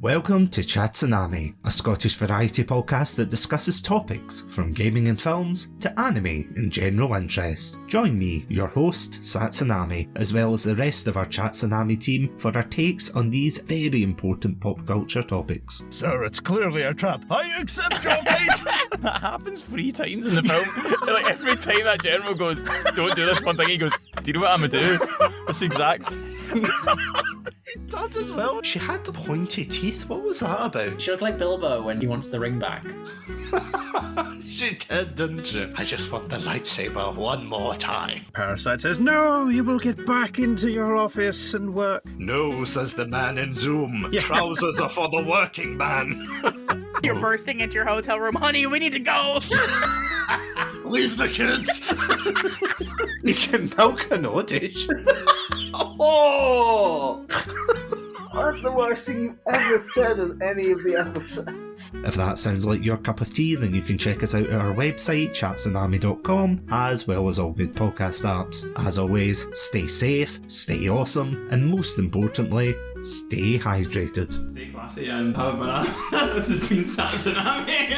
Welcome to Chatsunami, a Scottish variety podcast that discusses topics from gaming and films to anime and general interests. Join me, your host, Satsunami, as well as the rest of our Chatsunami team for our takes on these very important pop culture topics. Sir, it's clearly a trap. I accept your fate! That happens 3 times in the film. Like, every time that general goes, don't do this one thing, he goes, do you know what I'm gonna do? That's the exact It does as well. She had the pointy teeth. What was that about? She looked like Bilbo when he wants the ring back. She did, didn't she? I just want the lightsaber one more time. Parasite says, no, you will get back into your office and work. No, says the man in Zoom. Trousers are for the working man. You're bursting into your hotel room. Honey, we need to go. Leave the kids. You can milk an oddish. Oh! That's the worst thing you've ever said in any of the episodes. If that sounds like your cup of tea, then you can check us out at our website, chatsunami.com, as well as all good podcast apps. As always, stay safe, stay awesome, and most importantly, stay hydrated. Stay classy and have a banana. This has been Chatsunami.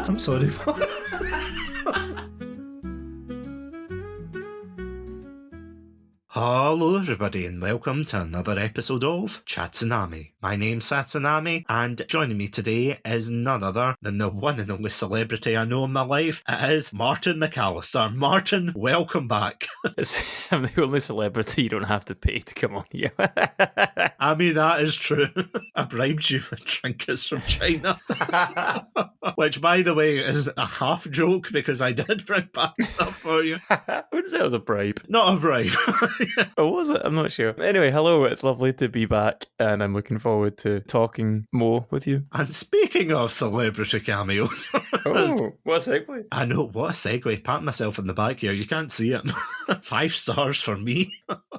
I'm sorry. Hello everybody and welcome to another episode of Chatsunami. My name's Satsunami and joining me today is none other than the one and only celebrity I know in my life. It is Martin MacAlistair. Martin, welcome back. I'm the only celebrity you don't have to pay to come on here. I mean, that is true. I bribed you with trinkets from China. Which, by the way, is a half joke because I did bring back stuff for you. I wouldn't say it was a bribe. Not a bribe. Or was it? I'm not sure. Anyway, hello, it's lovely to be back and I'm looking forward to talking more with you. And speaking of celebrity cameos. Oh, what a segue. I know, what a segue. Pat myself in the back here. You can't see it. 5 stars for me.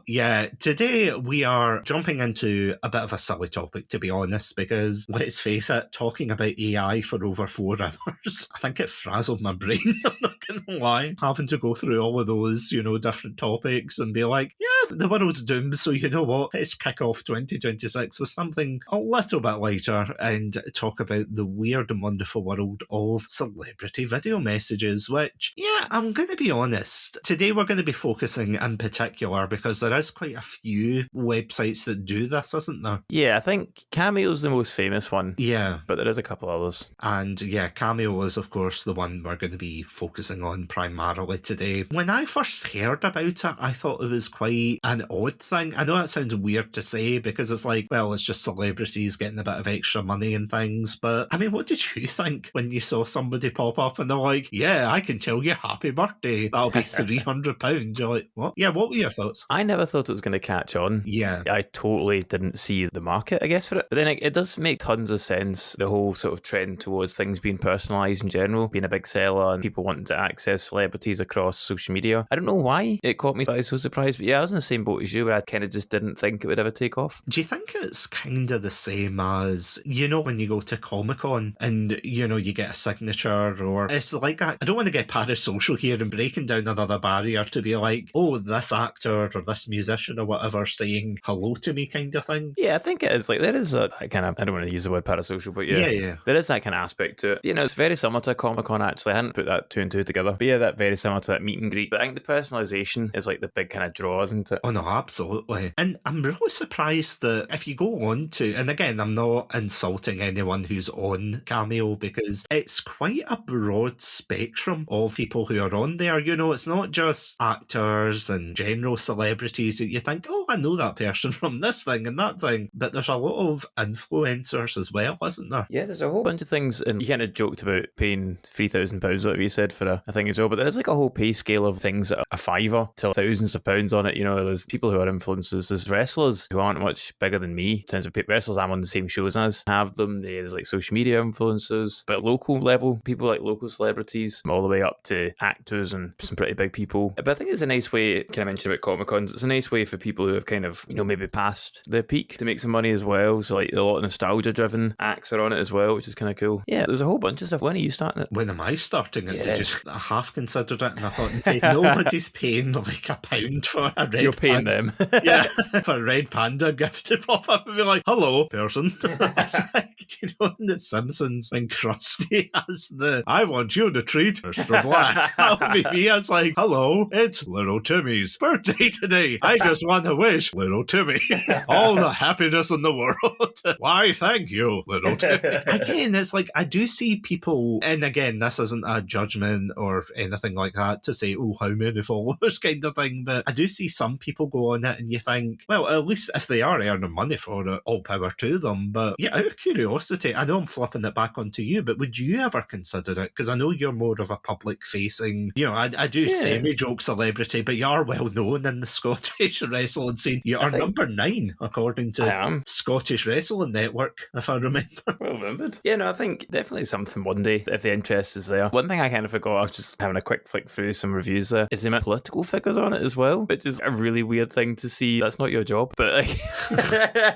Yeah, today we are jumping into a bit of a silly topic, to be honest, because let's face it, talking about AI for over 4 hours, I think it frazzled my brain. I'm not going to lie. Having to go through all of those, different topics and be like, yeah, the world's doomed, so you know what? Let's kick off 2026 with something a little bit lighter and talk about the weird and wonderful world of celebrity video messages, which, yeah, I'm going to be honest. Today we're going to be focusing in particular because there is quite a few websites that do this, isn't there? Yeah, I think Cameo's the most famous one. Yeah. But there is a couple others. And yeah, Cameo is, of course, the one we're going to be focusing on primarily today. When I first heard about it, I thought it was quite an odd thing. I know that sounds weird to say because it's like, well, it's just celebrities getting a bit of extra money and things. But I mean, what did you think when you saw somebody pop up and they're like, yeah, I can tell you happy birthday. That'll be £300. You're like, what? Yeah, what were your thoughts? I never thought it was going to catch on. Yeah. I totally didn't see the market, I guess, for it. But then it does make tons of sense, the whole sort of trend towards things being personalised in general, being a big seller and people wanting to access celebrities across social media. I don't know why it caught me by so surprised, but yeah, I was in the same boat as you where I kind of just didn't think it would ever take off. Do you think it's kind of the same as, when you go to Comic-Con and, you get a signature, or it's like that? I don't want to get parasocial here and breaking down another barrier to be like, oh, this actor or this musician or whatever saying hello to me kind of thing. Yeah, I think it is. Like, there is that kind of, I don't want to use the word parasocial, but yeah. There is that kind of aspect to it. It's very similar to a Comic-Con, actually. I hadn't put that 2 and 2 together. But yeah, that very similar to that meet and greet. But I think the personalisation is like the big kind of draw, isn't it? Oh no, absolutely. And I'm really surprised that if you go on to, and again, I'm not insulting anyone who's on Cameo because it's quite a broad spectrum of people who are on there. It's not just actors and general celebrities that you think, oh, I know that person from this thing and that thing. But there's a lot of influencers as well, isn't there? Yeah, there's a whole bunch of things. And you kind of joked about paying £3,000, whatever you said, for a thing as well. But there's like a whole pay scale of things at a fiver to thousands of pounds on it. There's people who are influencers. There's wrestlers who aren't much bigger than me in terms of wrestlers I'm on the same shows as have them. There's like social media influencers, but local level, people like local celebrities, all the way up to actors and some pretty big people. But I think it's a nice way, kind of mentioned about Comic-Cons, it's a nice way for people who have kind of, maybe passed the peak to make some money as well. So like a lot of nostalgia driven acts are on it as well, which is kind of cool. Yeah, there's a whole bunch of stuff. When are you starting it? When am I starting it? Yeah. I half considered it, and I thought, okay, nobody's paying like £1 for a red You're paying panda. them. Yeah, for a red panda gift to pop up and be like, hello, person. It's like, you know, in The Simpsons when Krusty has I want you to treat Mr. Black. That would be me. I was like, hello, it's little Timmy's birthday today. I just want to wish little Timmy all the happiness in the world. Why, thank you, little Timmy. Again, it's like, I do see people, and again, this isn't a judgment or anything like that to say, oh, how many followers kind of thing, but I do see some people go on it and you think, well, at least if they are earning money for it, all power to them. But yeah, out of curiosity, I know I'm flipping it back onto you, but would you ever consider it? Because I know you're more of a public facing, you know, I do semi-joke celebrity, but you are well known in the Scottish wrestling scene. You are number 9 according to Scottish Wrestling Network, if I remember. Well remembered. Yeah, no, I think definitely something one day if the interest is there. One thing I kind of forgot, I was just having a quick flick through some reviews there, is the amount of political figures on it as well, which is a really weird thing to see. That's not your job, but like,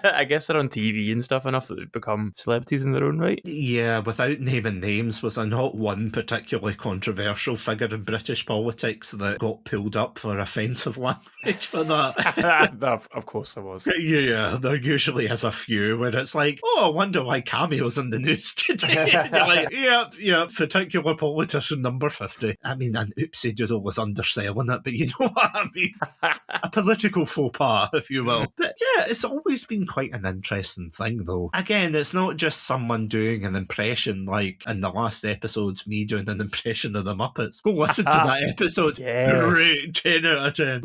I guess they're on TV and stuff enough that they've become celebrities in their own right. Yeah, without naming names, was there not one particularly controversial figure in British politics that got pulled up for offensive language for that? Of course there was. Yeah, there usually is a few where it's like, oh, I wonder why Cameo's in the news today. And you're like, yep, particular politician number 50. I mean, an oopsie doodle was underselling it, but you know what I mean? A political faux pas, if you will. But yeah, it's always been quite an interesting thing, though. Again, it's not just someone doing an impression, like in the last episode, me doing an impression of the Muppets. Go listen to that episode. Yes. Great, 10 out of 10.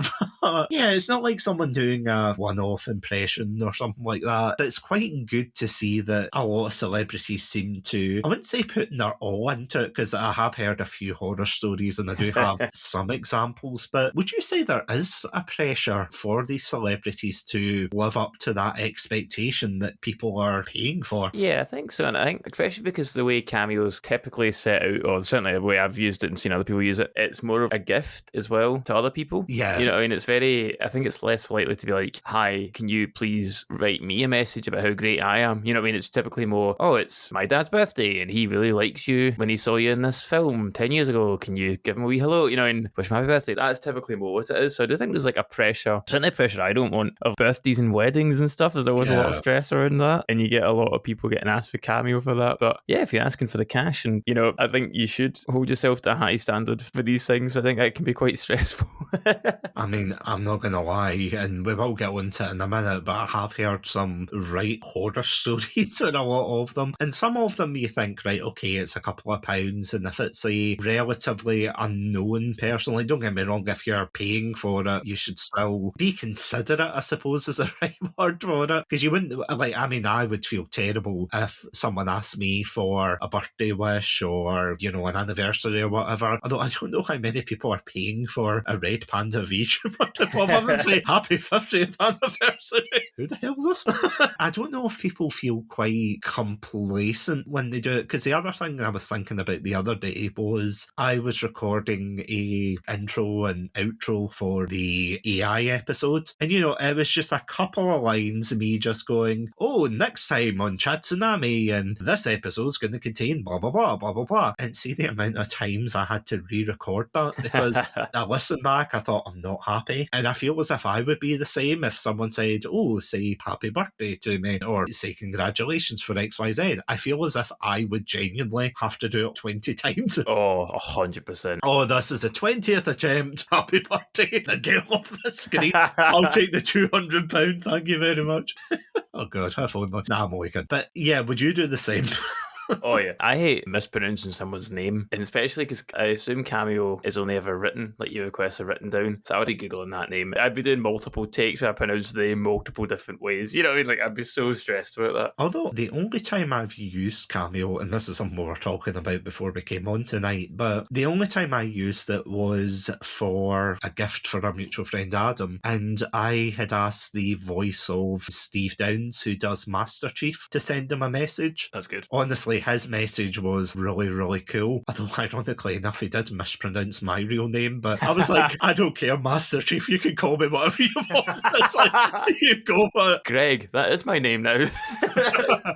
Yeah, it's not like someone doing a one-off impression or something like that. It's quite good to see that a lot of celebrities seem to, I wouldn't say putting their all into it, because I have heard a few horror stories and I do have some examples, but would you say there is a pressure for these celebrities to live up to that expectation that people are paying for? Yeah, I think so. And I think especially because the way Cameo's typically set out, or certainly the way I've used it and seen other people use it, it's more of a gift as well to other people. Yeah. You know, I mean, I think it's less likely to be like, hi, can you please write me a message about how great I am? You know what I mean? It's typically more, oh, it's my dad's birthday and he really likes you when he saw you in this film 10 years ago. Can you give him a wee hello, you know, and wish him happy birthday? That's typically more what it is. So I do think there's like a pressure, certainly pressure I don't want, of birthdays and weddings and stuff. There's always a lot of stress around that. And you get a lot of people getting asked for Cameo for that. But yeah, if you're asking for the cash, and you know, I think you should hold yourself to a high standard for these things. I think that can be quite stressful. I mean, I'm not going to lie, and we will get into it in a minute, but I have heard some right horror stories in a lot of them. And some of them you think, right, okay, it's a couple of pounds, and if it's a relatively unknown person, like, don't get me wrong, if you're paying for it, you should still be considerate, I suppose is the right word for it. Because you wouldn't, like, I mean, I would feel terrible if someone asked me for a birthday wish or, you know, an anniversary or whatever. Although I don't know how many people are paying for a red panda VTuber to pop up and say, happy 50th anniversary. Who the hell is this? I don't know if people feel quite complacent when they do it, because the other thing I was thinking about the other day was I was recording a intro and outro for the AI episode, and you know, it was just a couple of lines of me just going, oh, next time on Chatsunami, and this episode's going to contain blah blah blah blah blah blah, and see the amount of times I had to re-record that, because I listened back, I thought, I'm not happy, and I feel as if I would be the same if someone said, oh, say happy birthday to me, or say congratulations for XYZ. I feel as if I would genuinely have to do it 20 times. Oh, 100%. Oh, this is the 20th attempt. Happy birthday. Then get off the screen. I'll take the £200. Thank you very much. Oh, God. Have fun. Nah, I'm only kidding. But yeah, would you do the same? Oh yeah, I hate mispronouncing someone's name, and especially because I assume Cameo is only ever written, like you request are written down. So I would be googling that name. I'd be doing multiple takes where I pronounce the name multiple different ways. You know what I mean? Like, I'd be so stressed about that. Although the only time I've used Cameo, and this is something we were talking about before we came on tonight, but the only time I used it was for a gift for our mutual friend Adam, and I had asked the voice of Steve Downs, who does Master Chief, to send him a message. That's good. Honestly, his message was really, really cool. Although, ironically enough, he did mispronounce my real name, but I was like, I don't care, Master Chief, you can call me whatever you want. It's like, you go for it. Greg, that is my name now.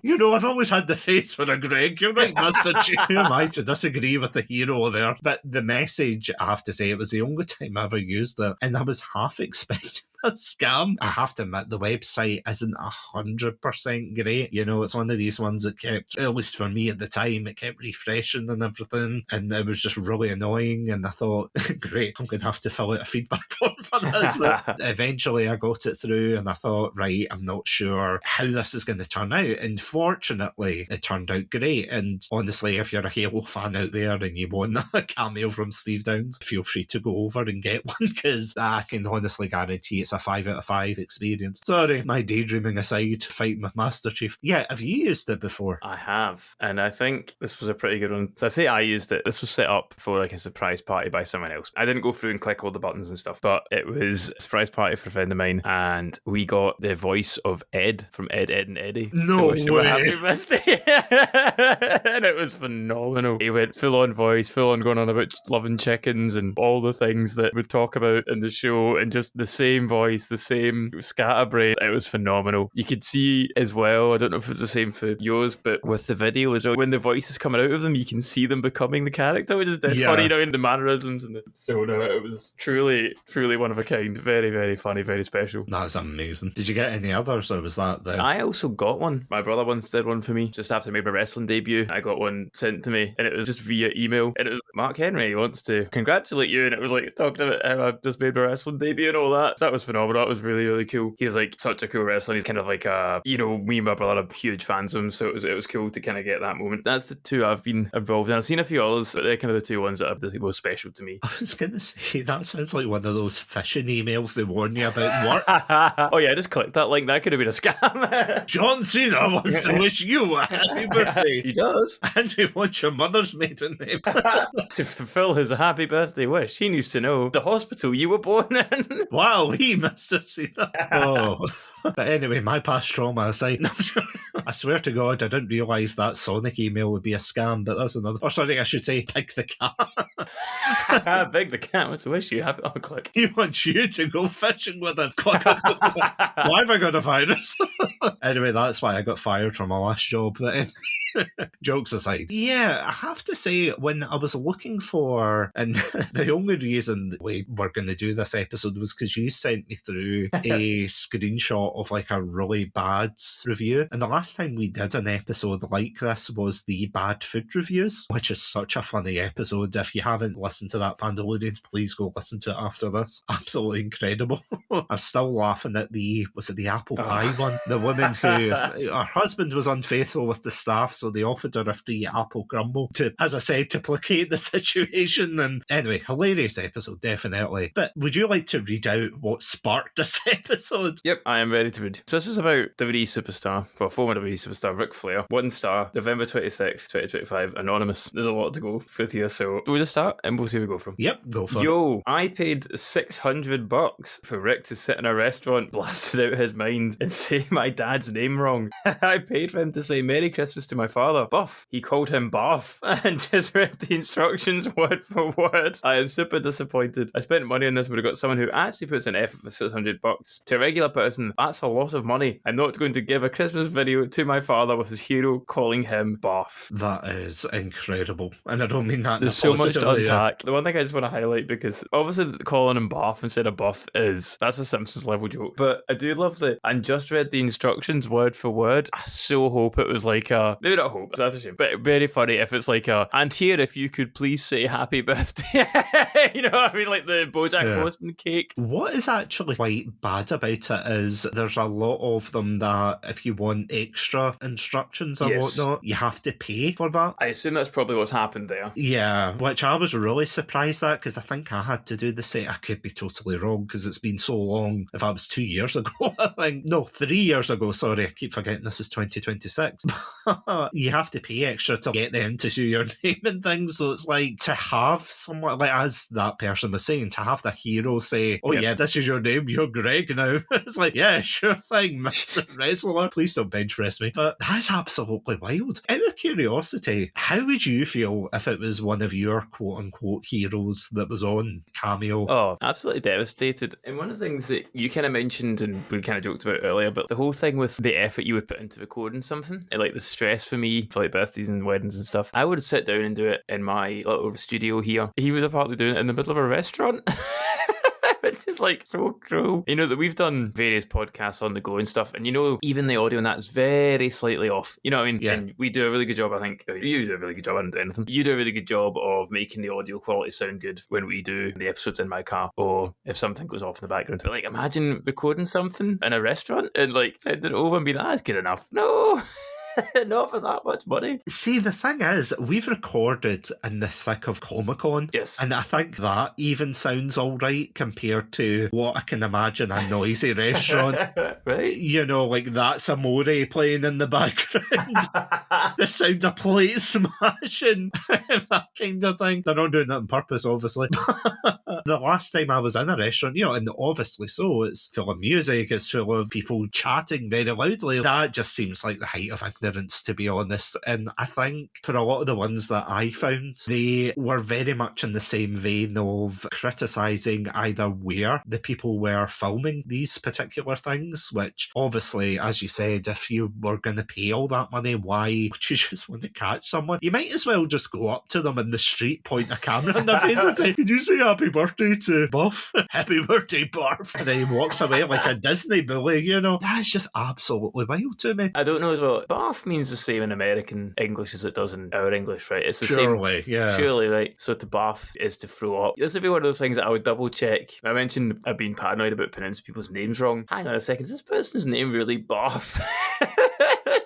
You know, I've always had the face for a Greg. You're right, Master Chief. Who am I to disagree with the hero there? But the message, I have to say, it was the only time I ever used it, and I was half expecting a scam. I have to admit, the website isn't 100% great. You know, it's one of these ones that kept, at least for me at the time, it kept refreshing and everything, and it was just really annoying. And I thought, great, I'm going to have to fill out a feedback form for this. But eventually I got it through, and I thought, right, I'm not sure how this is going to turn out. And fortunately, it turned out great. And honestly, if you're a Halo fan out there and you want a cameo from Steve Downes, feel free to go over and get one, because I can honestly guarantee it's a 5 out of 5 experience. Sorry, my daydreaming aside, fighting with Master Chief. Yeah, have you used it before? I have, and I think this was a pretty good one. So I say I used it. This was set up for like a surprise party by someone else. I didn't go through and click all the buttons and stuff, but it was a surprise party for a friend of mine, and we got the voice of Ed from Ed, Ed and Eddie. No way! Happy birthday. And it was phenomenal. He went full on voice, full on going on about loving chickens and all the things that we talk about in the show, and just the same voice, the same scatterbrain. It was phenomenal. You could see as well, I don't know if it's the same for yours, but with the video as well, when the voice is coming out of them, you can see them becoming the character, which is dead funny, you know, in the mannerisms. And so no, it was truly one of a kind. Very, very funny, very special. That's amazing. Did you get any others, or was that the... I also got one. My brother once did one for me just after I made my wrestling debut. I got one sent to me, and it was just via email, and it was Mark Henry wants to congratulate you, and it was like talking about how I've just made my wrestling debut and all that. So that was phenomenal. That was really, really cool. He was like such a cool wrestler. He's kind of like you know, me and my brother are huge fans of him, so it was cool to kind of get that moment. That's the two I've been involved in. I've seen a few others, but they're kind of the two ones that are the most special to me. I was going to say, that sounds like one of those phishing emails they warn you about work. Oh yeah, I just clicked that link. That could have been a scam. John Cena wants to wish you a happy birthday. He does. And he wants your mother's maiden name. To fulfill his happy birthday wish, he needs to know the hospital you were born in. Wow, he Mr. Cena. Oh. But anyway, my past trauma aside, I swear to God, I didn't realise that Sonic email would be a scam, but that's another... Or sorry, I should say, Pig the Cat. Big the Cat wants to wish you happy... Oh, click. He wants you to go fishing with him. Why have I got a virus? Anyway, that's why I got fired from my last job. But jokes aside. Yeah, I have to say, when I was looking for... And the only reason we were going to do this episode was because you sent me through a screenshot of like a really bad review. And the last time we did an episode like this was the bad food reviews, which is such a funny episode. If you haven't listened to that, Pandalorian, please go listen to it after this. Absolutely incredible. I'm still laughing at the apple pie one? The woman who, her husband was unfaithful with the staff, so they offered her a free apple crumble to, as I said, to placate the situation. And anyway, hilarious episode, definitely. But would you like to read out what sparked this episode? Yep, I am ready to read. So this is about WWE superstar, well, former WWE superstar Ric Flair. 1 star, November 26, 2025, anonymous. There's a lot to go through here, so we'll just start and we'll see where we go from. Yep, go for it. Yo, I paid $600 for Rick to sit in a restaurant, blasted out his mind, and say my dad's name wrong. I paid for him to say Merry Christmas to my father, Buff. He called him Barf, and just read the instructions word for word. I am super disappointed. I spent money on this, but I got someone who actually puts an effort for $600. To a regular person, that's a lot of money. I'm not going to give a Christmas video to my father with his hero calling him Barf. That is incredible. And I don't mean that. There's so much to unpack. The one thing I just want to highlight, because obviously calling him Barf instead of Buff that's a Simpsons level joke. But I do love that. And just read the instructions word for word. I so hope it was like maybe not hope, that's a shame, but very funny if it's like and here if you could please say happy birthday. You know what I mean? Like the BoJack Horseman cake. What is actually quite bad about it is there's a lot of them that if you want extra instructions or whatnot, you have to pay for that. I assume that's probably what's happened there. Yeah, which I was really surprised at, because I think I had to do the same. I could be totally wrong because it's been so long. If I was 2 years ago, I think. No, 3 years ago, sorry. I keep forgetting this is 2026. You have to pay extra to get them to show your name and things. So it's like to have someone, like as that person was saying, to have the hero say, oh yeah, this is your name, you're Greg now. It's like, yeah, sure thing, Mr. Wrestler. Please don't bench impress me. But that's absolutely wild. Out of curiosity, how would you feel if it was one of your quote-unquote heroes that was on Cameo? Oh, absolutely devastated. And one of the things that you kind of mentioned and we kind of joked about earlier, but the whole thing with the effort you would put into recording something, and like the stress for me for like birthdays and weddings and stuff, I would sit down and do it in my little studio here. He was apparently doing it in the middle of a restaurant. Which is like so cruel. You know that we've done various podcasts on the go and stuff, and you know, even the audio on that is very slightly off. You know what I mean? Yeah. And we do a really good job, I think. You do a really good job, I don't do anything. You do a really good job of making the audio quality sound good when we do the episodes in my car, or if something goes off in the background. But like, imagine recording something in a restaurant and like sending it over and being, that's good enough. No. Not for that much money. See, the thing is, we've recorded in the thick of Comic-Con. Yes. And I think that even sounds all right compared to what I can imagine a noisy restaurant. Right? You know, like that's a More playing in the background. The sound of plates smashing. That kind of thing. They're not doing that on purpose, obviously. The last time I was in a restaurant, you know, and obviously so, it's full of music, it's full of people chatting very loudly. That just seems like the height of ignorance, to be honest. And I think for a lot of the ones that I found, they were very much in the same vein of criticising either where the people were filming these particular things, which obviously, as you said, if you were going to pay all that money, why would you just want to catch someone? You might as well just go up to them in the street, point a camera in their face and say, can you say happy birthday to Buff? Happy birthday, Barf. And then he walks away like a Disney bully, you know? That's just absolutely wild to me. I don't know as well. Barf means the same in American English as it does in our English, right? It's the Surely, same. yeah. Surely, right? So to barf is to throw up. This would be one of those things that I would double check. I mentioned I've been paranoid about pronouncing people's names wrong. Hang on a second, is this person's name really Barf?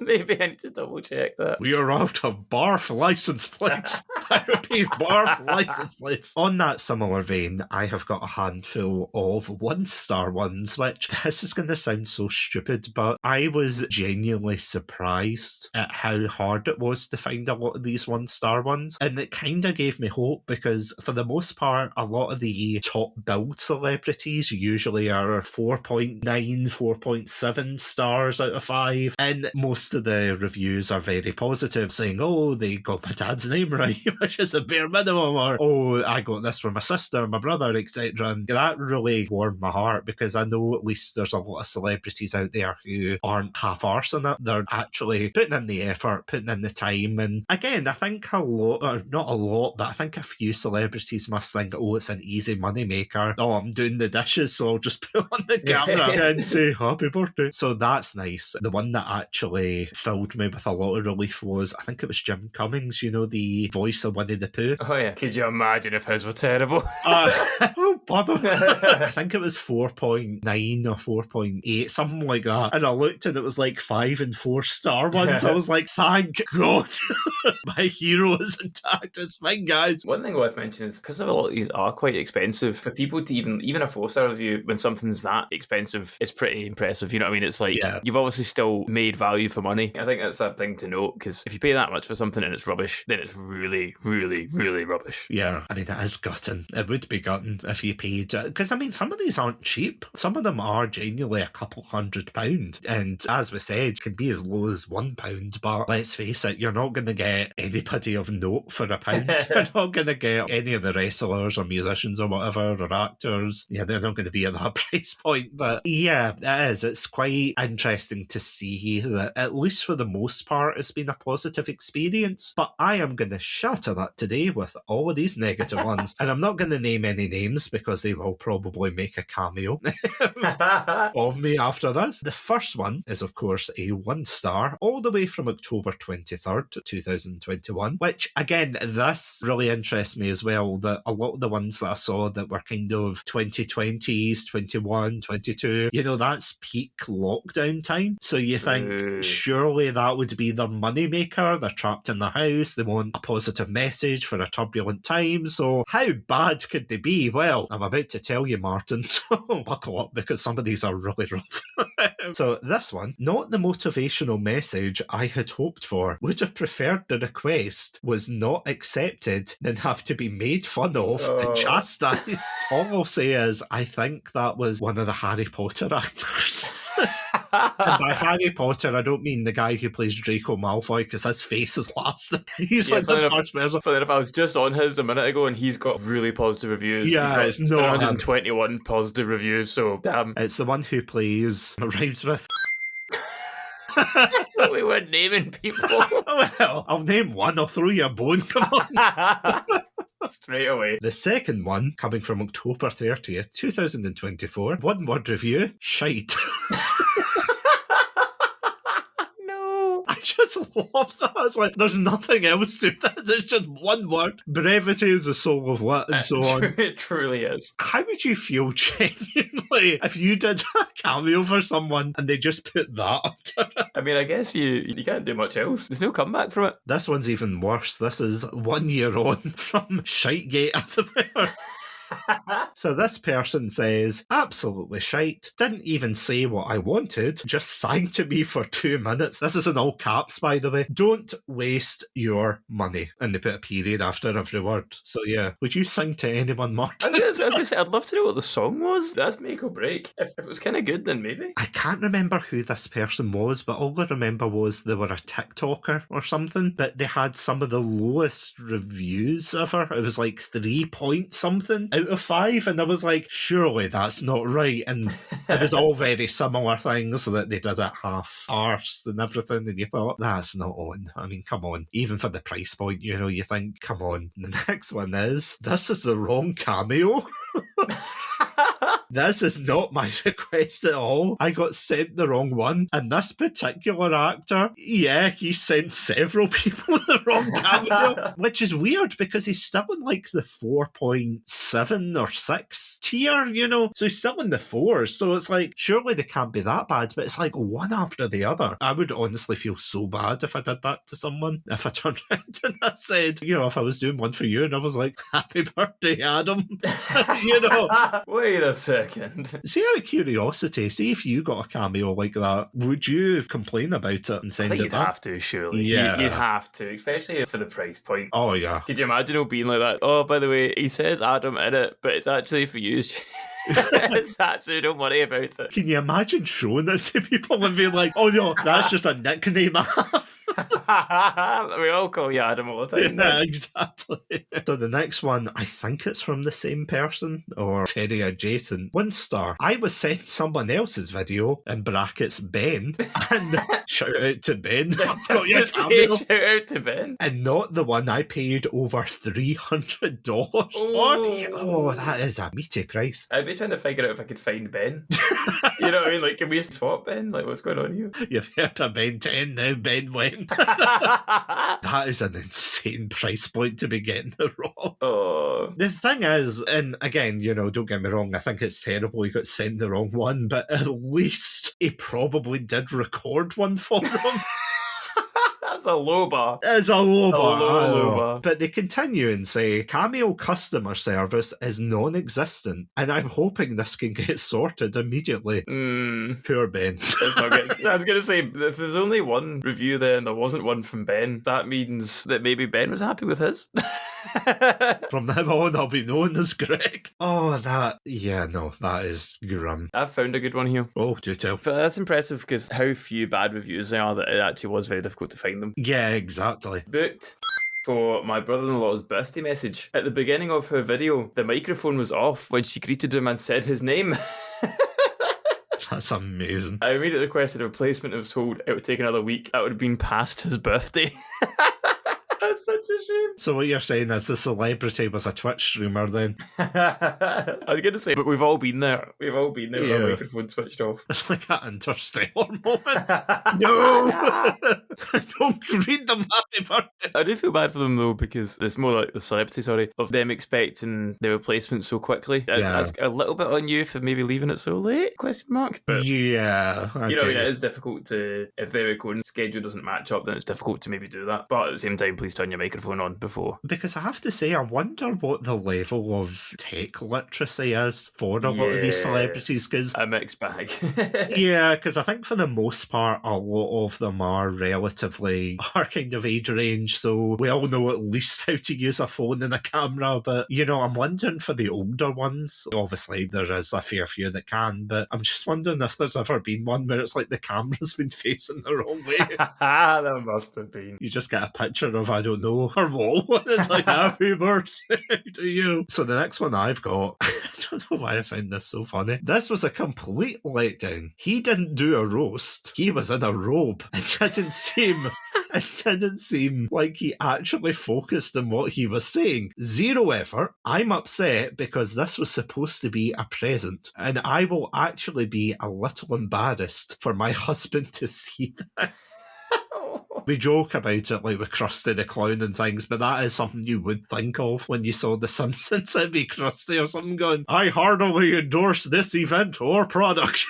Maybe I need to double check that. We are out of Barf license plates. I repeat, Barf license plates. On that similar vein, I have got a handful of 1-star ones, which this is going to sound so stupid, but I was genuinely surprised at how hard it was to find a lot of these 1-star ones. And it kind of gave me hope because for the most part, a lot of the top billed celebrities usually are 4.9, 4.7 stars out of 5. And most of the reviews are very positive, saying, oh, they got my dad's name right, which is the bare minimum, or, oh, I got this from my sister, my brother, etc. And that really warmed my heart because I know at least there's a lot of celebrities out there who aren't half-arsing it. They're actually putting in the effort, putting in the time. And again, I think a lot, or not a lot, but I think a few celebrities must think, oh, it's an easy money maker. Oh, I'm doing the dishes, so I'll just put on the camera and say happy birthday. So that's nice. The one that actually filled me with a lot of relief was, I think it was Jim Cummings, you know, the voice of Winnie the Pooh. Oh yeah. Could you imagine if his were terrible? Oh, bother. I think it was 4.9 or 4.8, something like that. And I looked and it was like 5 and 4-star ones. I was like, thank God. My hero is intact. It's fine, guys. One thing worth mentioning is because a lot of these are quite expensive, for people to even a 4-star review when something's that expensive, it's pretty impressive. You know what I mean? It's like, you've obviously still made value for money. I think that's that thing to note, because if you pay that much for something and it's rubbish, then it's really, really, really rubbish. Yeah, I mean, it is gutting. It would be gutting if you paid, because I mean, some of these aren't cheap. Some of them are genuinely a couple £100, and as we said, can be as low as £1. But let's face it, you're not going to get anybody of note for £1. You're not going to get any of the wrestlers or musicians or whatever, or actors. Yeah, they're not going to be at that price point. But yeah, it is. It's quite interesting to see that, at least for the most part, it's been a positive experience. But I am going to shatter that today with all of these negative ones. And I'm not going to name any names because they will probably make a cameo of me after this. The first one is, of course, a 1-star, all the way from October 23rd, 2021, which, again, this really interests me as well, that a lot of the ones that I saw that were kind of 2020s, 21, 22, you know, that's peak lockdown time. So you think, surely that would be their moneymaker. They're trapped in the house. They want a positive message for a turbulent time. So how bad could they be? Well, I'm about to tell you, Martin, so buckle up because some of these are really rough. So this one, not the motivational message I had hoped for. Would have preferred the request was not accepted, then have to be made fun of and chastised. All I'll say is, I think that was one of the Harry Potter actors. And by Harry Potter, I don't mean the guy who plays Draco Malfoy, because his face is lasting. He's Yeah, like funny the enough- first person. Funny enough, I was just on his a minute ago, and he's got really positive reviews. Yeah, he's it's got not him. 121 positive reviews. So damn, It's the one who plays rhymes with. we weren't naming people Well, I'll name one. I'll throw you a bone. Come on. straight away. The second one, coming from October 30th, 2024. One word review: shite. No. I just love that. It's like there's nothing else to this. It's just one word. Brevity is the soul of wit, and so on. It truly is. How would you feel genuinely if you did a cameo for someone and they just put that after it? I mean, I guess you can't do much else. There's no comeback from it. This one's even worse. This is 1 year on from Shitegate, as it were. So this person says, absolutely shite. Didn't even say what I wanted. Just sang to me for 2 minutes. This is in all caps, by the way. Don't waste your money. And they put a period after every word. So yeah, would you sing to anyone, Martin? I was gonna say, I'd love to know what the song was. That's make or break. If it was kind of good, then maybe. I can't remember who this person was, but all I remember was they were a TikToker or something, but they had some of the lowest reviews ever. It was like 3 point something out of 5, and I was like, surely that's not right. And it was all very similar things that they did at half arsed and everything, and you thought, that's not on. I mean, come on. Even for the price point, you know, you think, come on. The next one is, this is the wrong cameo. This is not my request at all. I got sent the wrong one. And this particular actor, yeah, he sent several people the wrong cameo, which is weird because he's still in like the 4.7 or 6 tier, you know? So he's still in the 4s. So it's like, surely they can't be that bad, but it's like one after the other. I would honestly feel so bad if I did that to someone. If I turned around and I said, you know, if I was doing one for you and I was like, happy birthday, Adam. You know? Wait a second. See, out of curiosity, see if you got a cameo like that, would you complain about it and I send think it you'd back? have to, surely. Yeah. You'd have to, especially for the price point. Oh, yeah. Could you imagine it being like that? Oh, by the way, he says Adam in it, but it's actually for you. It's Satsu, don't worry about it. Can you imagine showing it to people and being like, oh no, that's just a nickname I have? We all call you Adam all the time. Yeah, exactly. So the next one, I think it's from the same person or very adjacent. 1 star. I was sent someone else's video, in brackets Ben, and shout out to Ben. I've got your cameo. Shout out to Ben. And not the one I paid over $300 for. Oh, that is a meaty price. I'd be trying to figure out if I could find Ben. You know what I mean? Like, can we swap Ben? Like, what's going on here? You've heard of Ben 10, now Ben when. That is an insane price point to be getting it wrong. Oh. The thing is, and again, you know, don't get me wrong, I think it's terrible he got sent the wrong one, but at least he probably did record one for him. That's a low bar. It's a low bar. low I know. bar. But they continue and say, Cameo customer service is non-existent, and I'm hoping this can get sorted immediately. Poor Ben. It's not good. I was going to say, if there's only one review there and there wasn't one from Ben, that means that maybe Ben was happy with his. From now on, I'll be known as Greg. Oh, that is grim. I've found a good one here. Oh, do tell. But that's impressive because how few bad reviews there are that it actually was very difficult to find them. Yeah, exactly. Booked for my brother-in-law's birthday message. At the beginning of her video, the microphone was off when she greeted him and said his name. That's amazing. I immediately requested a replacement and was told it would take another week. That would have been past his birthday. That's such a shame. So what you're saying is the celebrity was a Twitch streamer then? I was going to say, but we've all been there. We've all been there with our microphone switched off. It's like that Interstellar moment. No! Don't greet them happy birthday. I do feel bad for them though, because it's more like the celebrity, of them expecting the replacement so quickly. Yeah. That's a little bit on you for maybe leaving it so late, question mark. But, Yeah. you know, it is difficult to, if their recording schedule doesn't match up, then it's difficult to maybe do that. But at the same time, please please turn your microphone on before. Because I have to say, I wonder what the level of tech literacy is for a lot of these celebrities. Because a mixed bag. yeah, because I think for the most part, a lot of them are relatively our kind of age range, so we all know at least how to use a phone and a camera. But, you know, I'm wondering for the older ones, obviously there is a fair few that can, but I'm just wondering if there's ever been one where it's like the camera's been facing the wrong way. There must have been. You just get a picture of, I don't know, her wall, and it's like, happy birthday to you. So the next one I've got, I don't know why I find this so funny. This was a complete letdown. He didn't do a roast. He was in a robe. It didn't seem like he actually focused on what he was saying. Zero effort. I'm upset because this was supposed to be a present, and I will actually be a little embarrassed for my husband to see that. We joke about it like with Krusty the Clown and things, but that is something you would think of when you saw The Simpsons. It'd be Krusty or something going, I heartily endorse this event or product.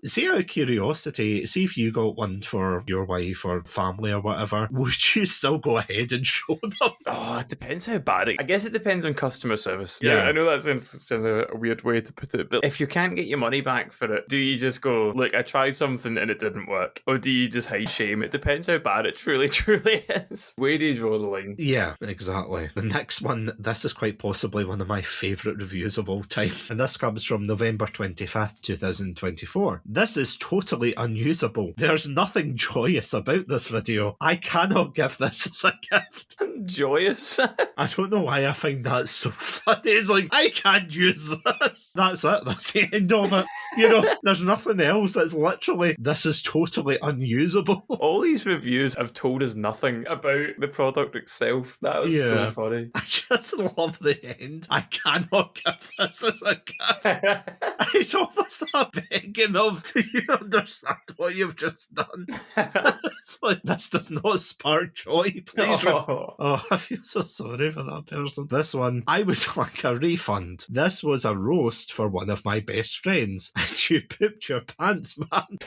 See, out of curiosity, see if you got one for your wife or family or whatever, would you still go ahead and show them? Oh, it depends how bad I guess it depends on customer service. Yeah. I know that sounds a weird way to put it, but if you can't get your money back for it, do you just go, look, I tried something and it didn't work? Or do you just hide shame? It depends how bad it truly is. Where do you draw the line? Yeah, exactly. The next one, this is quite possibly one of my favourite reviews of all time. And this comes from November 25th, 2024. This is totally unusable. There's nothing joyous about this video. I cannot give this as a gift. Joyous? I don't know why I find that so funny. It's like, I can't use this. That's it. That's the end of it. You know, there's nothing else. It's literally, this is totally unusable. All these reviews have told us nothing about the product itself. That was so funny. I just love the end. I cannot give this as a gift. It's almost that begging of, do you understand what you've just done? It's like, this does not spark joy, please. Oh, I feel so sorry for that person. This one, I would like a refund. This was a roast for one of my best friends, and you pooped your pants, man.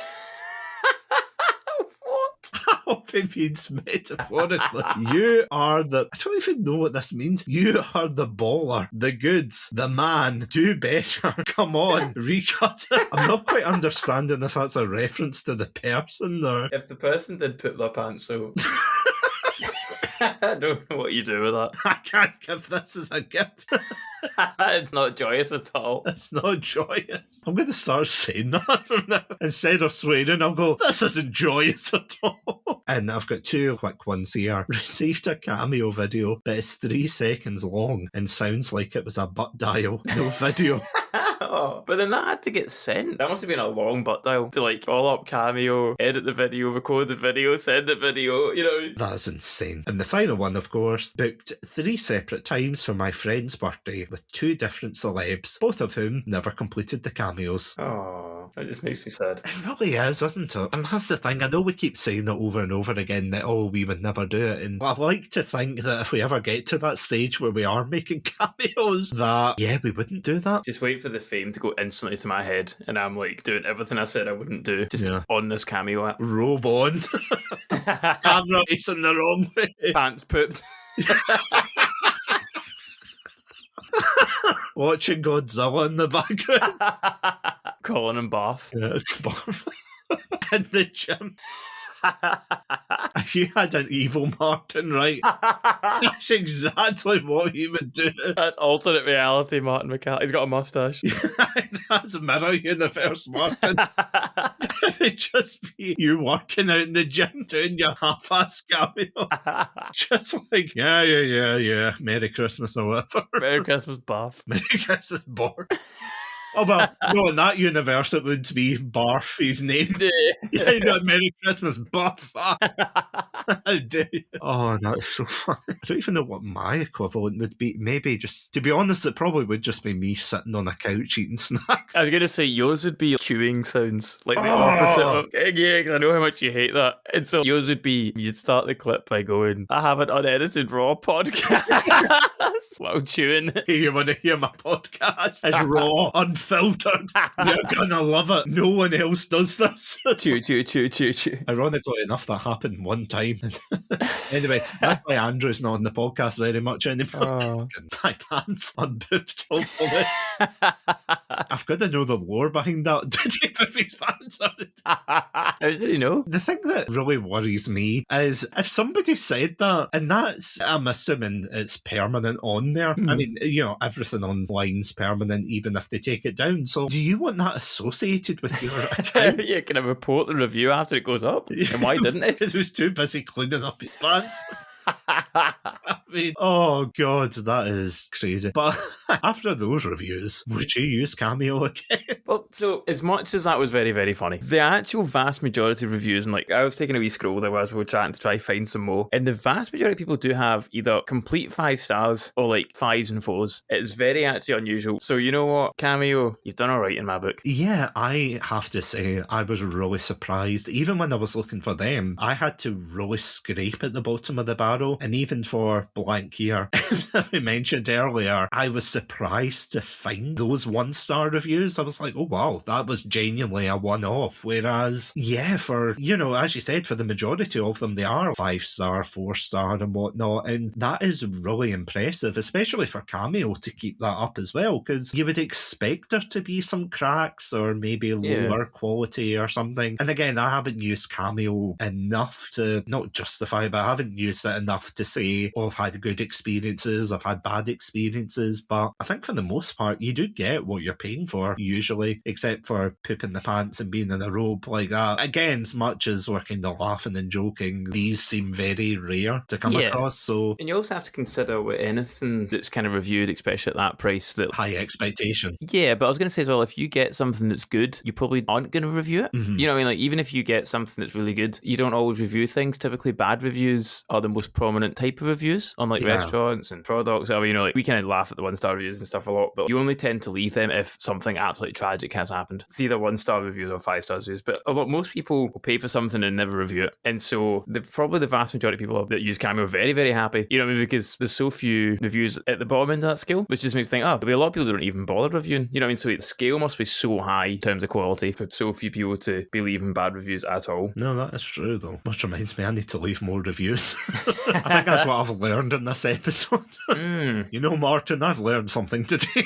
I hope it means metaphorically. You are the... I don't even know what this means. You are the baller, the goods, the man. Do better. Come on, recut it. I'm not quite understanding if that's a reference to the person there. If the person did poop their pants, so... I don't know what you do with that. I can't give this as a gift. It's not joyous at all. It's not joyous. I'm going to start saying that from now. Instead of swearing, I'll go, this isn't joyous at all. And I've got two quick ones here. Received a Cameo video, but it's 3 seconds long and sounds like it was a butt dial. No video. Oh, but then that had to get sent. That must have been a long butt dial to like call up Cameo, edit the video, record the video, send the video, you know. That's insane. And the final one, of course, booked 3 separate times for my friend's birthday with 2 different celebs, both of whom never completed the cameos. Oh, that just makes me sad. It really is, isn't it? And that's the thing. I know we keep saying it over and over again that, oh, we would never do it. And I like to think that if we ever get to that stage where we are making cameos, that, yeah, we wouldn't do that. Just wait for the fame to go instantly to my head and I'm like doing everything I said I wouldn't do just on this Cameo app. Robe on. Camera facing the wrong way. Pants pooped. Watching Godzilla in the background. Calling him Barf. Yeah, Barf. In the gym. If you had an evil Martin, right? That's exactly what he would do. That's alternate reality, Martin MacAlistair. He's got a mustache. That's Mirror Universe Martin. It would just be you working out in the gym doing your half-ass cameo. Just like, yeah. Merry Christmas or whatever. Merry Christmas, Barf. Merry Christmas, Barf. Oh, well, no, in that universe, it would be Barf, his name. Yeah, you know, Merry Christmas, Barf. How dare you? Oh, that's so funny. I don't even know what my equivalent would be. Maybe just, to be honest, it probably would just be me sitting on a couch eating snacks. I was going to say, yours would be chewing sounds, like the opposite of, yeah, because I know how much you hate that. And so yours would be, you'd start the clip by going, I have an unedited raw podcast while chewing. Hey, you want to hear my podcast? It's raw, unfiltered. You're gonna love it. No one else does this. Chew. Ironically enough, that happened one time Anyway, that's why Andrew's not on the podcast very much anymore. My pants unpooped, hopefully. I've got to know the lore behind that. Did he poop his pants out? How did he know? The thing that really worries me is if somebody said that, and that's, I'm assuming it's permanent on there. I mean, everything online's permanent, even if they take it down. So do you want that associated with your account? Yeah, can I report the review after it goes up? And why didn't it? Because he was too busy cleaning up his pants. I mean, oh god, that is crazy. But after those reviews, would you use Cameo again? Well, so as much as that was very, very funny, the actual vast majority of reviews, and I was taking a wee scroll there as we were chatting to try to find some more, and the vast majority of people do have either complete 5 stars or 5s and 4s. It's very actually unusual. So you know what, Cameo, you've done all right in my book. Yeah, I have to say, I was really surprised. Even when I was looking for them, I had to really scrape at the bottom of the barrel. And even for Blank Year, that we mentioned earlier, I was surprised to find those 1-star reviews. I was like, oh wow, that was genuinely a one-off. Whereas, yeah, for, as you said, for the majority of them, they are 5-star, 4-star and whatnot. And that is really impressive, especially for Cameo to keep that up as well, because you would expect there to be some cracks or maybe lower quality or something. And again, I haven't used Cameo enough to not justify, but I haven't used it enough to say, oh, I've had good experiences, I've had bad experiences, but I think for the most part, you do get what you're paying for, usually, except for pooping the pants and being in a robe like that. Again, as much as we're kind of laughing and joking, these seem very rare to come across, so... And you also have to consider with anything that's kind of reviewed, especially at that price, that... high expectation. Yeah, but I was going to say as well, if you get something that's good, you probably aren't going to review it. You know what I mean? Even if you get something that's really good, you don't always review things. Typically, bad reviews are the most prominent type of reviews on restaurants and products. I mean, we kind of laugh at the 1-star reviews and stuff a lot, but you only tend to leave them if something absolutely tragic has happened. It's either 1-star reviews or 5-star reviews, but most people will pay for something and never review it. And so probably the vast majority of people that use Cameo are very, very happy. You know what I mean? Because there's so few reviews at the bottom end of that scale, which just makes me think, there'll be a lot of people that don't even bother reviewing. You know what I mean? So the scale must be so high in terms of quality for so few people to be leaving bad reviews at all. No, that is true though. Which reminds me, I need to leave more reviews. I think that's what I've learned in this episode. Martin, I've learned something today.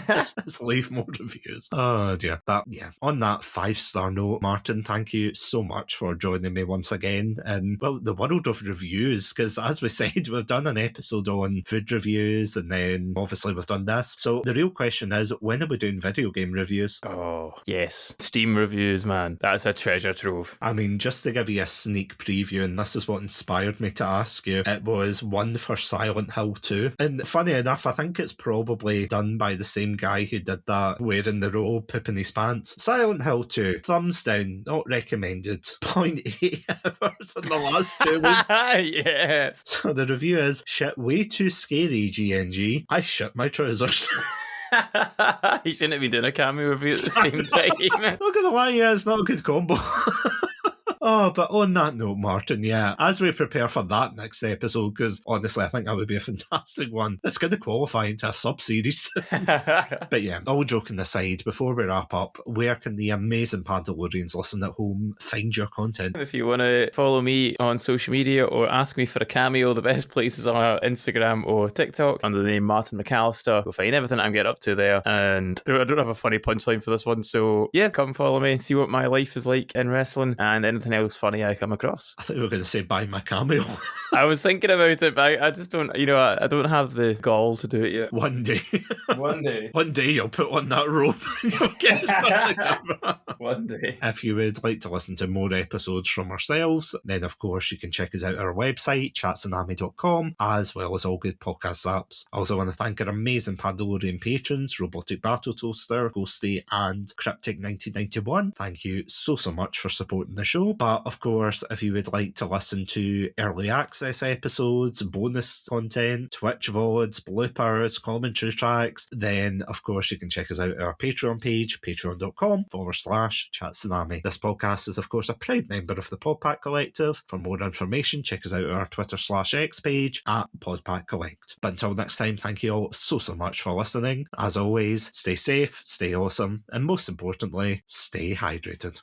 Let's leave more reviews. Oh dear. But yeah, on that 5-star note, Martin, thank you so much for joining me once again in, the world of reviews, because as we said, we've done an episode on food reviews and then obviously we've done this. So the real question is, when are we doing video game reviews? Oh, yes. Steam reviews, man. That's a treasure trove. I mean, just to give you a sneak preview, and this is what inspired me to ask you, it was one for Silent Hill 2. And funny enough, I think it's probably done by the same guy who did that, wearing the robe, pooping his pants. Silent Hill 2, thumbs down, not recommended. 0.8 hours in the last 2 weeks. Yes. So the review is, shit, way too scary, GNG. I shit my trousers. You shouldn't have been doing a Cameo review at the same time. Not gonna lie, yeah, it's not a good combo. Oh, but on that note, Martin, yeah, as we prepare for that next episode, because honestly, I think that would be a fantastic one. It's going to qualify into a sub-series. But yeah, all joking aside, before we wrap up, where can the amazing Pandalorians listen at home find your content? If you want to follow me on social media or ask me for a cameo, the best places are Instagram or TikTok under the name Martin MacAlistair. You'll find everything I'm getting up to there. And I don't have a funny punchline for this one, so yeah, come follow me, see what my life is like in wrestling and anything else funny I come across. I thought you were going to say buy my Cameo. I was thinking about it, but I just don't, I don't have the gall to do it yet. One day. One day. One day you'll put on that robe and you'll get it on the camera. One day. If you would like to listen to more episodes from ourselves, then of course you can check us out at our website, chatsunami.com, as well as all good podcast apps. I also want to thank our amazing Pandalorian patrons, Robotic Battle Toaster, Ghostie, and Cryptic1991. Thank you so much for supporting the show. But of course, if you would like to listen to early access episodes, bonus content, Twitch VODs, bloopers, commentary tracks, then of course you can check us out at our Patreon page, patreon.com/Chatsunami. This podcast is of course a proud member of the Podpack Collective. For more information, check us out at our Twitter/X page at Podpack Collect. But until next time, thank you all so much for listening. As always, stay safe, stay awesome, and most importantly, stay hydrated.